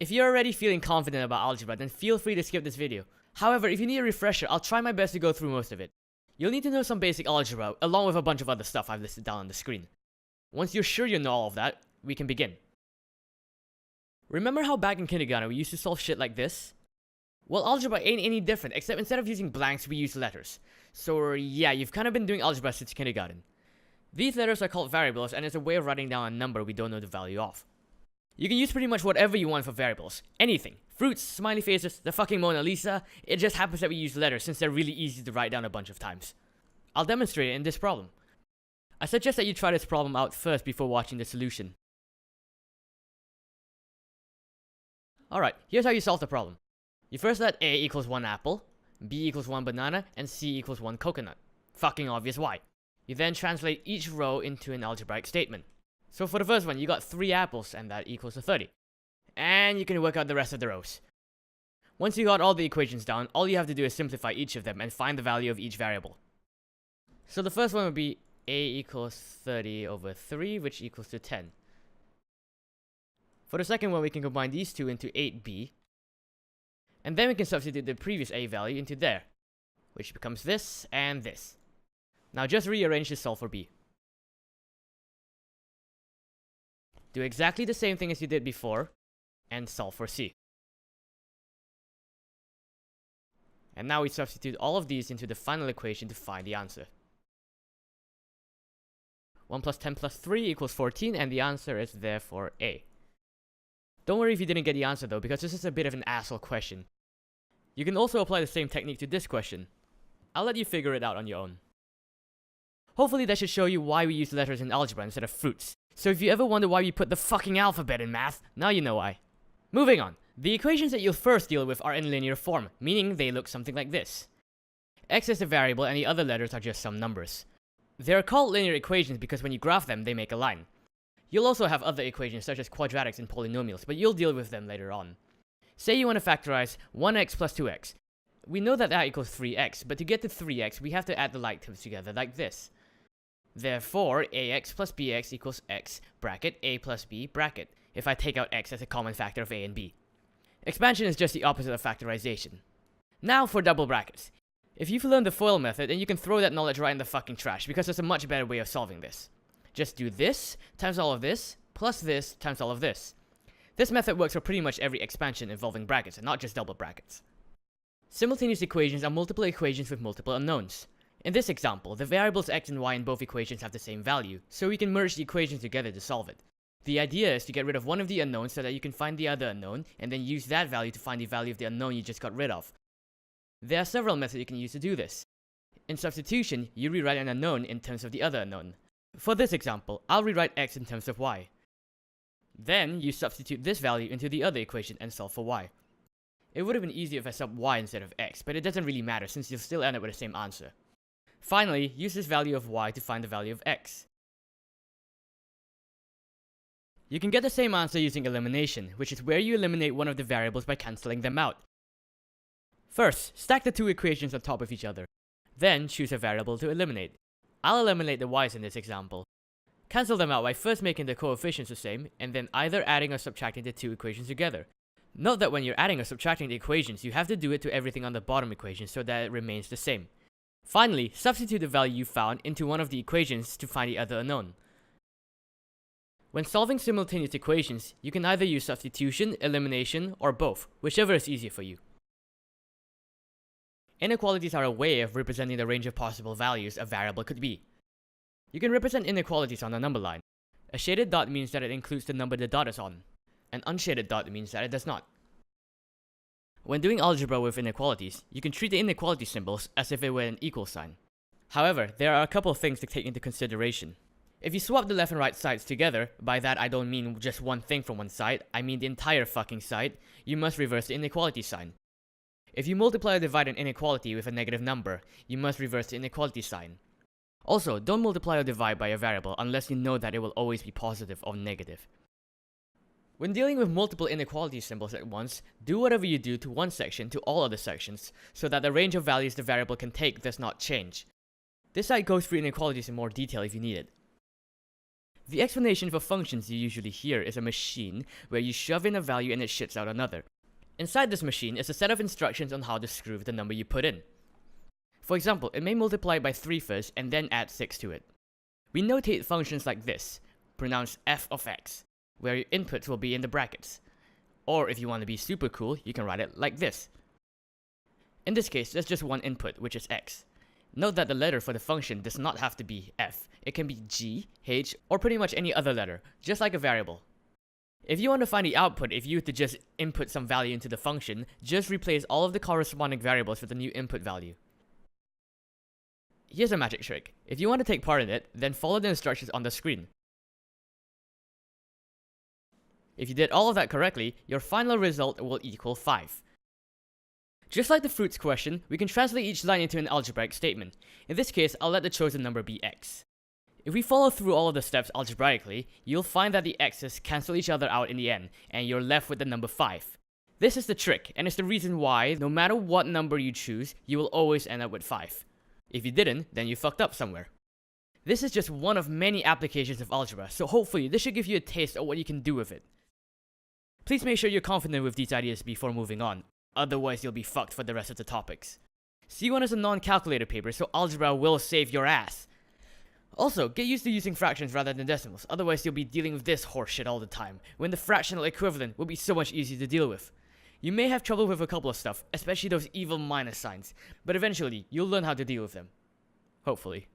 If you're already feeling confident about algebra, then feel free to skip this video. However, if you need a refresher, I'll try my best to go through most of it. You'll need to know some basic algebra, along with a bunch of other stuff I've listed down on the screen. Once you're sure you know all of that, we can begin. Remember how back in kindergarten we used to solve shit like this? Well, algebra ain't any different, except instead of using blanks, we use letters. So yeah, you've kind of been doing algebra since kindergarten. These letters are called variables, and it's a way of writing down a number we don't know the value of. You can use pretty much whatever you want for variables. Anything. Fruits, smiley faces, the fucking Mona Lisa. It just happens that we use letters since they're really easy to write down a bunch of times. I'll demonstrate it in this problem. I suggest that you try this problem out first before watching the solution. Alright, here's how you solve the problem. You first let A equals 1 apple, B equals 1 banana, and C equals 1 coconut. Fucking obvious why. You then translate each row into an algebraic statement. So for the first one, you got 3 apples, and that equals to 30. And you can work out the rest of the rows. Once you got all the equations down, all you have to do is simplify each of them and find the value of each variable. So the first one would be A equals 30 over 3, which equals to 10. For the second one, we can combine these two into 8b. And then we can substitute the previous A value into there, which becomes this and this. Now just rearrange to solve for B. Do exactly the same thing as you did before, and solve for C. And now we substitute all of these into the final equation to find the answer. 1 plus 10 plus 3 equals 14, and the answer is therefore A. Don't worry if you didn't get the answer though, because this is a bit of an asshole question. You can also apply the same technique to this question. I'll let you figure it out on your own. Hopefully that should show you why we use letters in algebra instead of fruits. So if you ever wonder why we put the fucking alphabet in math, now you know why. Moving on. The equations that you'll first deal with are in linear form, meaning they look something like this. X is the variable and the other letters are just some numbers. They're called linear equations because when you graph them, they make a line. You'll also have other equations such as quadratics and polynomials, but you'll deal with them later on. Say you want to factorize 1x plus 2x. We know that equals 3x, but to get to 3x, we have to add the like terms together like this. Therefore, ax plus bx equals x, bracket, a plus b, bracket, if I take out x as a common factor of a and b. Expansion is just the opposite of factorization. Now for double brackets. If you've learned the FOIL method, then you can throw that knowledge right in the fucking trash, because there's a much better way of solving this. Just do this, times all of this, plus this, times all of this. This method works for pretty much every expansion involving brackets, and not just double brackets. Simultaneous equations are multiple equations with multiple unknowns. In this example, the variables x and y in both equations have the same value, so we can merge the equations together to solve it. The idea is to get rid of one of the unknowns so that you can find the other unknown, and then use that value to find the value of the unknown you just got rid of. There are several methods you can use to do this. In substitution, you rewrite an unknown in terms of the other unknown. For this example, I'll rewrite x in terms of y. Then, you substitute this value into the other equation and solve for y. It would have been easier if I subbed y instead of x, but it doesn't really matter since you'll still end up with the same answer. Finally, use this value of y to find the value of x. You can get the same answer using elimination, which is where you eliminate one of the variables by cancelling them out. First, stack the two equations on top of each other. Then, choose a variable to eliminate. I'll eliminate the y's in this example. Cancel them out by first making the coefficients the same, and then either adding or subtracting the two equations together. Note that when you're adding or subtracting the equations, you have to do it to everything on the bottom equation so that it remains the same. Finally, substitute the value you found into one of the equations to find the other unknown. When solving simultaneous equations, you can either use substitution, elimination, or both, whichever is easier for you. Inequalities are a way of representing the range of possible values a variable could be. You can represent inequalities on a number line. A shaded dot means that it includes the number the dot is on. An unshaded dot means that it does not. When doing algebra with inequalities, you can treat the inequality symbols as if it were an equal sign. However, there are a couple of things to take into consideration. If you swap the left and right sides together, by that I don't mean just one thing from one side, I mean the entire fucking side, you must reverse the inequality sign. If you multiply or divide an inequality with a negative number, you must reverse the inequality sign. Also, don't multiply or divide by a variable unless you know that it will always be positive or negative. When dealing with multiple inequality symbols at once, do whatever you do to one section to all other sections, so that the range of values the variable can take does not change. This side goes through inequalities in more detail if you need it. The explanation for functions you usually hear is a machine where you shove in a value and it shits out another. Inside this machine is a set of instructions on how to screw with the number you put in. For example, it may multiply by 3 first and then add 6 to it. We notate functions like this, pronounced f of x, where your inputs will be in the brackets. Or if you want to be super cool, you can write it like this. In this case, there's just one input, which is x. Note that the letter for the function does not have to be f. It can be g, h, or pretty much any other letter, just like a variable. If you want to find the output, if you were to just input some value into the function, just replace all of the corresponding variables with the new input value. Here's a magic trick. If you want to take part in it, then follow the instructions on the screen. If you did all of that correctly, your final result will equal 5. Just like the fruits question, we can translate each line into an algebraic statement. In this case, I'll let the chosen number be x. If we follow through all of the steps algebraically, you'll find that the x's cancel each other out in the end, and you're left with the number 5. This is the trick, and it's the reason why, no matter what number you choose, you will always end up with 5. If you didn't, then you fucked up somewhere. This is just one of many applications of algebra, so hopefully this should give you a taste of what you can do with it. Please make sure you're confident with these ideas before moving on, otherwise you'll be fucked for the rest of the topics. C1 is a non-calculator paper, so algebra will save your ass. Also, get used to using fractions rather than decimals, otherwise you'll be dealing with this horseshit all the time, when the fractional equivalent will be so much easier to deal with. You may have trouble with a couple of stuff, especially those evil minus signs, but eventually, you'll learn how to deal with them. Hopefully.